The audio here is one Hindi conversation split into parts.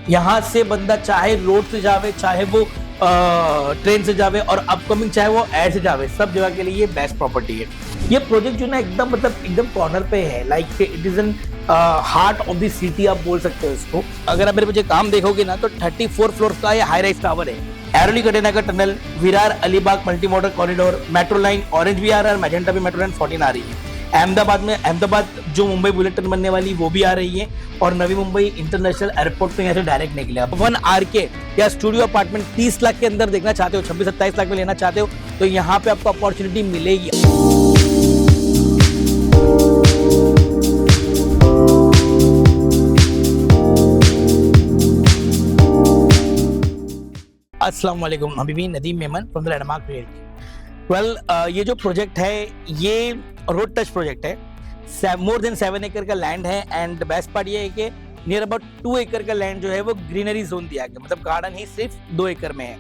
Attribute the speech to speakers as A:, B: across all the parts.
A: यहाँ से बंदा चाहे रोड से जावे, चाहे वो ट्रेन से जावे और अपकमिंग चाहे वो एयर से जावे, सब जगह के लिए ये बेस्ट प्रॉपर्टी है। ये प्रोजेक्ट जो ना एकदम कॉर्नर पे है, like it is an heart of the city आप बोल सकते हो इसको। अगर आप मेरे पीछे काम देखोगे ना तो 34 फ्लोर का ये हाई राइज टावर है। एरोली कटेना का tunnel, Virar Alibag multi modal corridor, metro line orange भी आ रहा है, मैजेंटा भी मेट्रो लाइन 14 आ रही है। अहमदाबाद जो मुंबई बुलेट ट्रेन बनने वाली वो भी आ रही है और नवी मुंबई इंटरनेशनल एयरपोर्ट तो यहाँ से डायरेक्ट निकले। 1 RK या स्टूडियो अपार्टमेंट 30 लाख के अंदर देखना चाहते हो, 26-27 लाख में लेना चाहते हो तो यहाँ पे आपको अपॉर्चुनिटी मिलेगी। अस्सलाम वालेकुम, Habibi Nadeem Memon from the landmark realty. ये जो प्रोजेक्ट है ये रोड टच प्रोजेक्ट है। मोर देन 7 एकड़ का लैंड है एंड बेस्ट पार्ट ये है कि नियर अबाउट 2 एकड़ का लैंड जो है वो ग्रीनरी जोन दिया गया, मतलब गार्डन ही सिर्फ 2 एकड़ में है।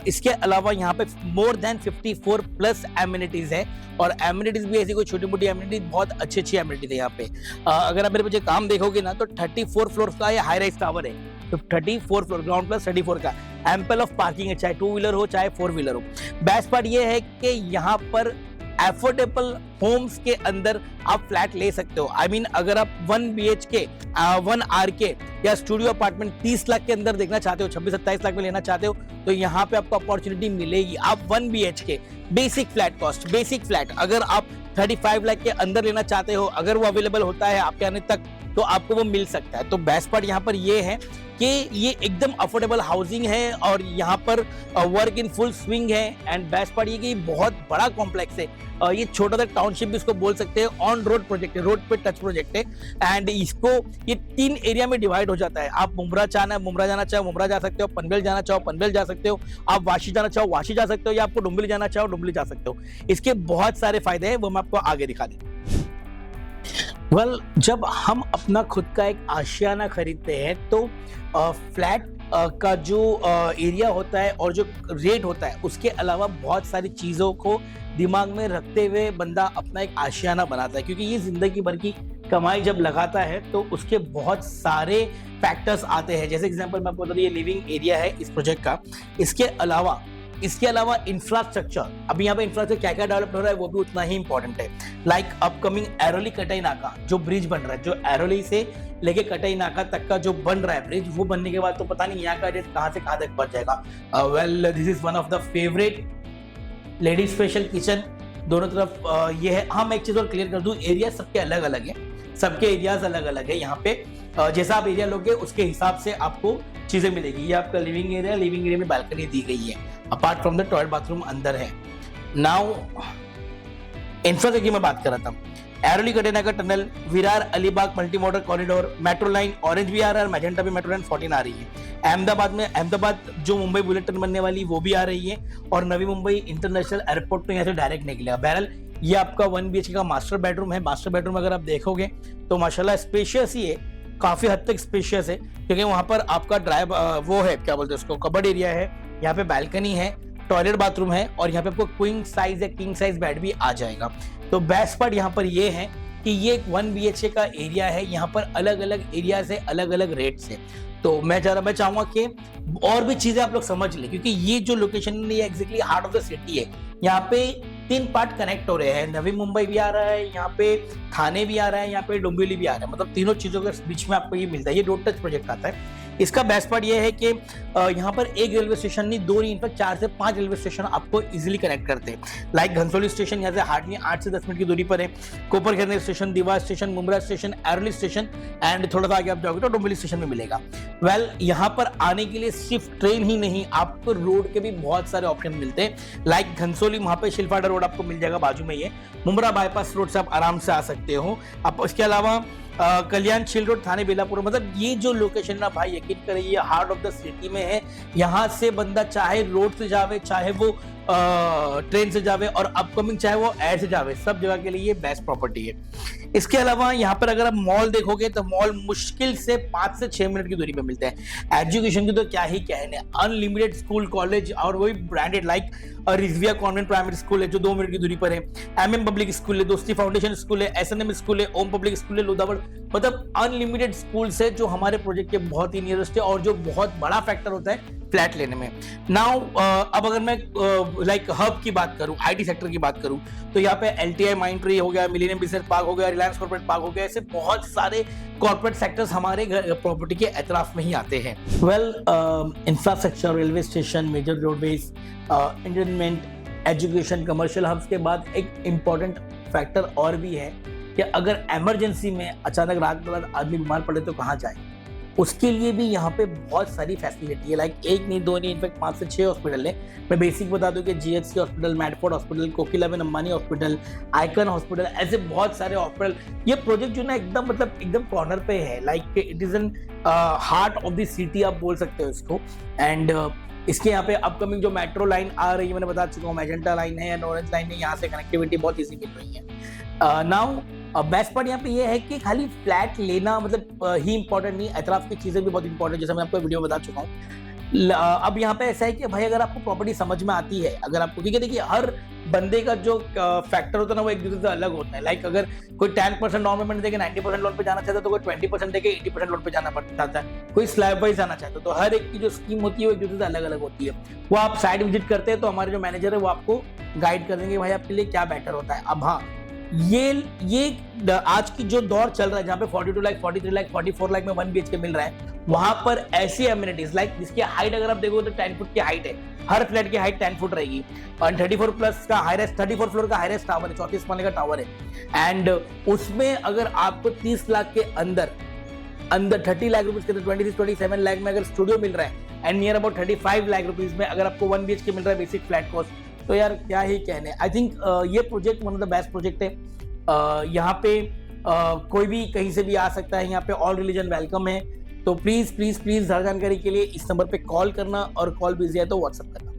A: इसके अलावा यहाँ पे मोर देन 54 प्लस एमिनिटीज है और एमिनिटीज भी ऐसी कोई छोटी मोटी एमिनिटीज, बहुत अच्छी एमिनिटीज है यहाँ पे। अगर आप मेरे पीछे काम देखोगे ना तो 34 फ्लोर का ये हाई राइज टावर है, तो 34 फ्लोर, ग्राउंड प्लस 34 का एम्पल ऑफ पार्किंग है, चाहे 2 व्हीलर हो चाहे 4 व्हीलर हो। बेस्ट पार्ट ये है कि यहाँ पर एफोर्डेबल होम्स के अंदर आप फ्लैट ले सकते हो। आई मीन अगर आप 1 BHK 1 RK या स्टूडियो अपार्टमेंट 30 लाख के अंदर देखना चाहते हो, 26-27 लाख में लेना चाहते हो तो यहाँ पे आपको अपॉर्चुनिटी मिलेगी। आप 1 BHK basic flat cost, basic flat अगर आप 35 लाख के अंदर लेना चाहते हो, अगर वो अवेलेबल होता है आपके आने तक तो आपको वो मिल सकता है। तो बेस्ट पार्ट यहाँ पर ये है कि ये एकदम अफोर्डेबल हाउसिंग है और यहाँ पर वर्क इन फुल स्विंग है एंड बेस्ट पार्ट ये कि बहुत बड़ा कॉम्प्लेक्स है। ये छोटा सा टाउनशिप भी इसको बोल सकते हैं, ऑन रोड प्रोजेक्ट है, रोड पे टच प्रोजेक्ट है एंड इसको ये 3 एरिया में डिवाइड हो जाता है। आप मुंब्रा जाना चाहो मुंब्रा जा सकते हो, पनवेल जाना चाहो पनवेल जा सकते हो, आप वाशी जाना चाहो वाशी जा सकते हो या आपको डुम्बली जाना चाहो डुम्बली जा सकते हो। इसके बहुत सारे फायदे हैं, वो मैं आपको आगे दिखा दूं। जब हम अपना खुद का एक आशियाना खरीदते हैं तो फ्लैट का जो एरिया होता है और जो रेट होता है उसके अलावा बहुत सारी चीज़ों को दिमाग में रखते हुए बंदा अपना एक आशियाना बनाता है, क्योंकि ये जिंदगी भर की कमाई जब लगाता है तो उसके बहुत सारे फैक्टर्स आते हैं। जैसे एग्जांपल मैं आपको बता दूं, ये लिविंग एरिया है इस प्रोजेक्ट का। इसके अलावा इंफ्रास्ट्रक्चर, अभी यहाँ पे इंफ्रास्ट्रक्चर क्या क्या डेवलप हो रहा है वो भी उतना ही इंपॉर्टेंट है। लाइक अपकमिंग एरोली कटाई नाका जो ब्रिज बन रहा है, जो एरोली से लेके कटाई नाका तक का जो बन रहा है ब्रिज, वो बनने के बाद तो पता नहीं यहाँ का रेट कहाँ से कहाँ तक बढ़ जाएगा। This is one of the favourite ladies special kitchen, दोनों तरफ ये है। हाँ, मैं एक चीज और क्लियर कर दूं, एरिया सबके अलग अलग है, सबके एरियाज अलग अलग है। यहाँ पे जैसा आप एरिया लोगे उसके हिसाब से आपको चीजें मिलेगी। ये आपका लिविंग एरिया में बालकनी दी गई है, apart from the toilet bathroom अंदर है। नाउ इंफ्रास्ट्रक्चर की मैं बात कर रहा था। एरोली कटेना का tunnel, Virar Alibag multi modal corridor, metro line orange भी आ रहा है, मैजेंटा भी मेट्रो लाइन 14 आ रही है। अहमदाबाद जो मुंबई बुलेट ट्रेन बनने वाली वो भी आ रही है और नवी मुंबई इंटरनेशनल एयरपोर्ट तो यहाँ से डायरेक्ट निकलेगा। बहरहाल ये आपका 1 BHK का मास्टर बेडरूम है। मास्टर बेडरूम अगर आप देखोगे तो माशाल्लाह स्पेशियस ही है, काफी हद तक स्पेशियस है, क्योंकि वहां पर आपका वो है, क्या बोलते हैं उसको, कबर्ड एरिया है, यहाँ पे बैल्कनी है, टॉयलेट बाथरूम है और यहाँ पे आपको क्वीन साइज या किंग साइज बेड भी आ जाएगा। तो बेस्ट पार्ट यहाँ पर ये है कि ये एक 1 BHK का एरिया है, यहाँ पर अलग अलग एरिया से अलग अलग रेट्स है। तो मैं चाहूंगा कि और भी चीजें आप लोग समझ लें, क्योंकि ये जो लोकेशन है ये exactly heart of the city है। यहाँ पे 3 पार्ट कनेक्ट हो रहे हैं, नवी मुंबई भी आ रहा है, यहाँ पे थाने भी आ रहा है, यहाँ पे डोंबिवली भी आ रहा है, मतलब तीनों चीजों के बीच में आपको ये मिलता है। ये रोड टच प्रोजेक्ट आता है। इसका बेस्ट पार्ट ये है कि यहाँ पर एक रेलवे स्टेशन नहीं, 2 नहीं, इनफैक्ट 4 से 5 रेलवे स्टेशन आपको इजीली कनेक्ट करते हैं। लाइक घनसोली स्टेशन यहाँ से हार्डली 8 से 10 मिनट की दूरी पर है, कोपरखैरने स्टेशन, दीवा station, Mumbra station, Airoli station and थोड़ा सा आगे आप जाओगे तो डोंबिवली स्टेशन में मिलेगा। यहाँ पर आने के लिए सिर्फ ट्रेन ही नहीं, आपको रोड के भी बहुत सारे ऑप्शन मिलते हैं। लाइक घनसोली, वहां पे शिल्पाडा रोड आपको मिल जाएगा बाजू में, ये मुंब्रा बाईपास रोड से आप आराम से आ सकते हो। आप इसके अलावा कल्याण शिल रोड, थाने बेलापुर, मतलब ये जो लोकेशन ना भाई यकीन करिए ये हार्ट ऑफ द सिटी में है। यहाँ से बंदा चाहे रोड से जावे, चाहे वो ट्रेन से जावे और अपकमिंग चाहे वो एयर से जावे, सब जगह के लिए ये बेस्ट प्रॉपर्टी है। इसके अलावा यहाँ पर अगर आप मॉल देखोगे तो मॉल मुश्किल से 5 से 6 मिनट की दूरी पे मिलते हैं। एजुकेशन की तो क्या ही कहने, अनलिमिटेड स्कूल कॉलेज और वही branded like Rizvia convent primary school है जो 2 मिनट की दूरी पर है, MM पब्लिक स्कूल है, दोस्ती फाउंडेशन स्कूल है, SNM स्कूल है, ओम पब्लिक स्कूल है, लोधावड़ मतलब अनलिमिटेड स्कूल्स है जो हमारे प्रोजेक्ट के बहुत ही नियरेस्ट है और जो बहुत बड़ा फैक्टर होता है फ्लैट लेने में। नाउ अब अगर मैं लाइक हब की बात करूं, आईटी सेक्टर की बात करूं, तो यहाँ पे एलटीआई माइंडट्री हो गया, मिलेनियम बिजनेस पार्क हो गया, रिलायंस कॉर्पोरेट पार्क हो गया, ऐसे बहुत सारे कॉर्पोरेट सेक्टर्स हमारे प्रॉपर्टी के एतराफ में ही आते हैं। Well, infrastructure, railway station, major roadways, entertainment, education, commercial hubs के बाद एक इम्पॉर्टेंट फैक्टर और भी है कि अगर इमरजेंसी में अचानक रात रात आदमी बीमार पड़े तो कहाँ जाए, उसके लिए भी यहाँ पे बहुत सारी फैसिलिटी है। लाइक एक नहीं, दो नहीं, इनफैक्ट 5 से 6 हॉस्पिटल है। मैं बेसिक बता दूं कि GHC hospital, Medford hospital, Kokilaben Ambani hospital, Icon hospital, ऐसे बहुत सारे हॉस्पिटल। ये प्रोजेक्ट जो ना एकदम मतलब एकदम कॉर्नर पे है, like it is an heart of the city आप बोल सकते हो इसको। एंड इसके यहाँ पे अपकमिंग जो मेट्रो लाइन आ रही है, मैंने बता चुका हूँ, मैजेंटा लाइन है या ऑरेंज लाइन है, यहाँ से कनेक्टिविटी बहुत ईजी मिल रही है। नाउ बेस्ट पार्ट यहाँ पे ये है कि खाली फ्लैट लेना मतलब ही इंपॉर्टेंट नहीं, एतराफ की चीजें भी बहुत इंपॉर्टेंट, जैसे मैं आपको वीडियो में बता चुका हूँ। अब यहाँ पे ऐसा है कि भाई अगर आपको प्रॉपर्टी समझ में आती है, अगर आपको, क्योंकि देखिए हर बंदे का जो फैक्टर होता है ना वो एक दूसरे से अलग होता है। लाइक अगर कोई 10% डाउन पेमेंट देके 90% लोन पे जाना चाहता है, तो कोई 20% देके 80% लोन पे जाना चाहता है, कोई स्लैब वाइज जाना चाहता है। तो हर एक की जो स्कीम होती है वो एक दूसरे से अलग अलग होती है। वो आप साइट विजिट करते हैं तो हमारे जो मैनेजर है वो आपको गाइड कर देंगे भाई आपके लिए क्या बेटर होता है। अब हाँ, ये आज की जो दौर चल रहा है जहाँ पे 42 लाख, 43 लाख, 44 लाख में 1 BHK मिल रहा है, वहां पर ऐसी एमिनिटीज लाइक जिसकी हाइट अगर आप देखोगे तो 10 फुट की हाइट है, हर फ्लैट की हाइट 10 फुट रहेगी। और 34 प्लस का हाईरेस्ट, 34 फ्लोर का हाईरेस्ट टावर है, 34 माले का टावर है। एंड उसमें अगर आपको 30 लाख के अंदर 30 लाख रुपीज के, 27 लाख में अगर स्टूडियो मिल रहा है, and near about 35 lakh rupees में अगर आपको 1 BHK मिल रहा है बेसिक फ्लैट कॉस्ट, तो यार क्या ही कहने। आई थिंक ये project one of the best project है। यहाँ पे कोई भी कहीं से भी आ सकता है, यहाँ पे ऑल रिलीजन वेलकम है। तो प्लीज प्लीज प्लीज हर जानकारी के लिए इस नंबर पे कॉल करना, और कॉल बिजी है तो व्हाट्सएप करना।